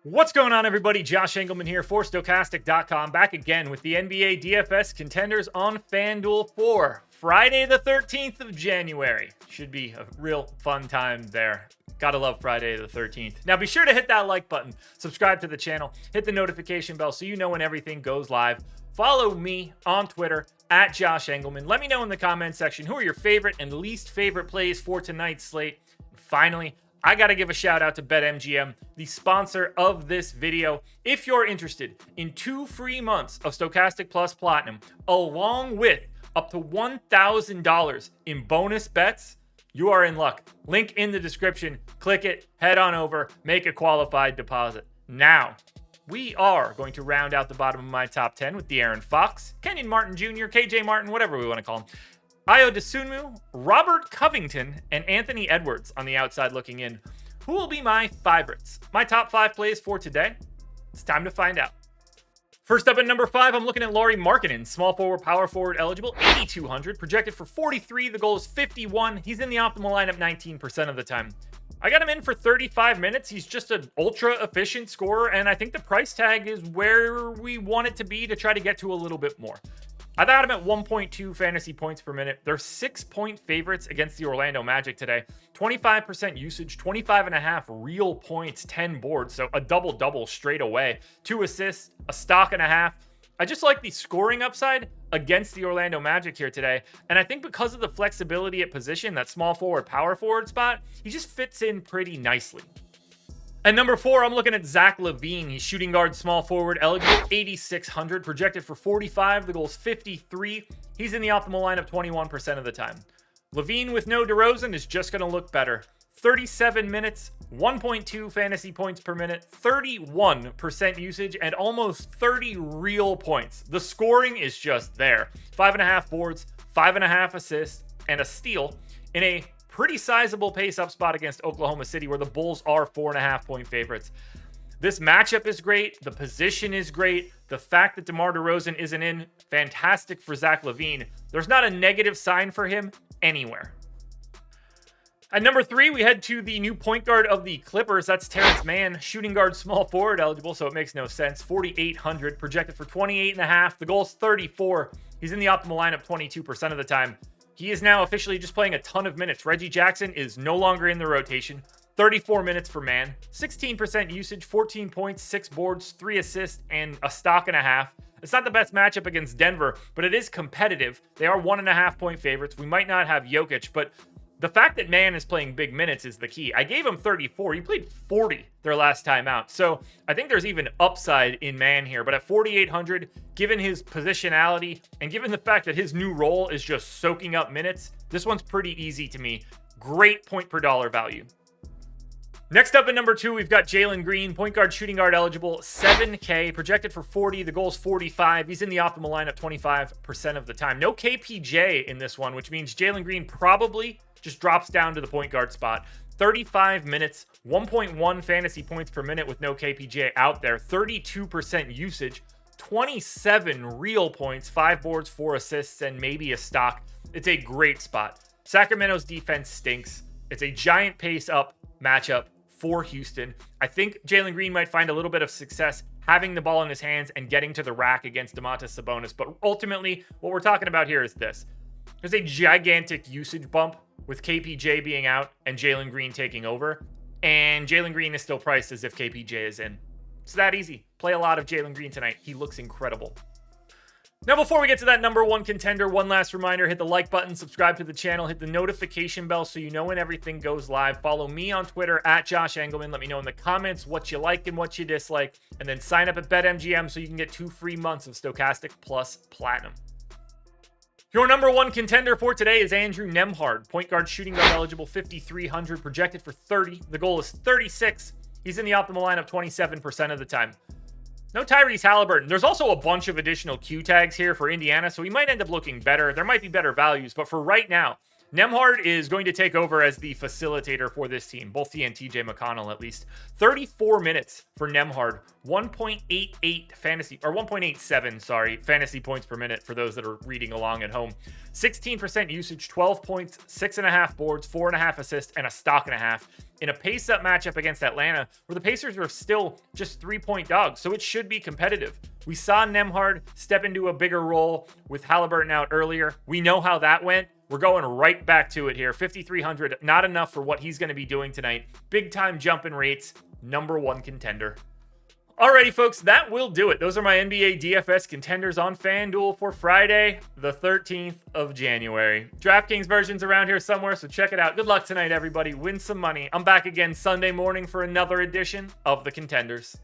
What's going on, everybody? Josh Engleman here for Stokastic.com, back again with the NBA DFS contenders on FanDuel for Friday the 13th of January. Should be a real fun time there. Gotta love Friday the 13th. Now be sure to hit that like button, subscribe to the channel, hit the notification bell so you know when everything goes live. Follow me on Twitter at Josh Engleman. Let me know in the comment section who are your favorite and least favorite plays for tonight's slate. And finally, I got to give a shout out to BetMGM, the sponsor of this video. If you're interested in 2 free months of Stokastic Plus Platinum, along with up to $1,000 in bonus bets, you are in luck. Link in the description. Click it, head on over, make a qualified deposit. Now, we are going to round out the bottom of my top 10 with De'Aaron Fox, Kenyon Martin Jr., KJ Martin, whatever we want to call him, Ayo Dosunmu, Robert Covington, and Anthony Edwards on the outside looking in. Who will be my favorites? My top 5 plays for today? It's time to find out. First up at number 5, I'm looking at LAURI MARKKANEN, small forward, power forward eligible, 8,200, projected for 43. The goal is 51. He's in the optimal lineup 19% of the time. I got him in for 35 minutes. He's just an ultra efficient scorer, and I think the price tag is where we want it to be to try to get to a little bit more. I got him at 1.2 fantasy points per minute. They're 6-point favorites against the Orlando Magic today. 25% usage, 25.5 real points, 10 boards. So a double-double straight away. 2 assists, a stock and a half. I just like the scoring upside against the Orlando Magic here today. And I think because of the flexibility at position, that small forward, power forward spot, he just fits in pretty nicely. At number 4, I'm looking at Zach LAVINE. He's shooting guard, small forward, eligible, 8,600, projected for 45. The goal is 53. He's in the optimal lineup 21% of the time. LAVINE with no DeRozan is just going to look better. 37 minutes, 1.2 fantasy points per minute, 31% usage, and almost 30 real points. The scoring is just there. 5.5 boards, 5.5 assists, and a steal in a pretty sizable pace-up spot against Oklahoma City, where the Bulls are 4.5-point favorites. This matchup is great. The position is great. The fact that DeMar DeRozan isn't in, fantastic for Zach LAVINE. There's not a negative sign for him anywhere. At number 3, we head to the new point guard of the Clippers. That's TERANCE, MANN, shooting guard, small forward eligible, so it makes no sense. 4,800, projected for 28.5. The goal is 34. He's in the optimal lineup 22% of the time. He is now officially just playing a ton of minutes. Reggie Jackson is no longer in the rotation. 34 minutes for MANN. 16% usage, 14 points, 6 boards, 3 assists, and a stock and a half. It's not the best matchup against Denver, but it is competitive. They are 1.5-point favorites. We might not have Jokic, but the fact that MANN is playing big minutes is the key. I gave him 34. He played 40 their last time out. So I think there's even upside in MANN here. But at 4,800, given his positionality and given the fact that his new role is just soaking up minutes, this one's pretty easy to me. Great point per dollar value. Next up at number 2, we've got Jalen Green, point guard, shooting guard eligible, 7K, projected for 40. The goal is 45. He's in the optimal lineup 25% of the time. No KPJ in this one, which means Jalen Green probably just drops down to the point guard spot. 35 minutes, 1.1 fantasy points per minute with no KPJ out there. 32% usage, 27 real points, 5 boards, 4 assists, and maybe a stock. It's a great spot. Sacramento's defense stinks. It's a giant pace up matchup for Houston. I think Jalen Green might find a little bit of success having the ball in his hands and getting to the rack against Domantas Sabonis. But ultimately, what we're talking about here is this. There's a gigantic usage bump with KPJ being out and Jalen Green taking over. And Jalen Green is still priced as if KPJ is in. It's that easy. Play a lot of Jalen Green tonight. He looks incredible. Now, before we get to that number 1 contender, one last reminder, hit the like button, subscribe to the channel, hit the notification bell so you know when everything goes live. Follow me on Twitter at Josh Engleman. Let me know in the comments what you like and what you dislike. And then sign up at BetMGM so you can get 2 free months of Stokastic Plus Platinum. Your number 1 contender for today is Andrew NEMBHARD, point guard, shooting guard eligible, 5,300, projected for 30. The goal is 36. He's in the optimal lineup 27% of the time. No Tyrese Halliburton. There's also a bunch of additional Q tags here for Indiana, so he might end up looking better. There might be better values, but for right now, NEMBHARD is going to take over as the facilitator for this team, both he and TJ McConnell at least. 34 minutes for NEMBHARD, 1.88 fantasy, or 1.87, sorry, fantasy points per minute for those that are reading along at home. 16% usage, 12 points, 6.5 boards, 4.5 assists, and a stock and a half in a pace-up matchup against Atlanta, where the Pacers are still just 3-point dogs, so it should be competitive. We saw NEMBHARD step into a bigger role with Halliburton out earlier. We know how that went. We're going right back to it here. 5,300, not enough for what he's going to be doing tonight. Big-time jump in rates, #1 contender. Alrighty, folks, that will do it. Those are my NBA DFS contenders on FanDuel for Friday, the 13th of January. DraftKings version's around here somewhere, so check it out. Good luck tonight, everybody. Win some money. I'm back again Sunday morning for another edition of the Contenders.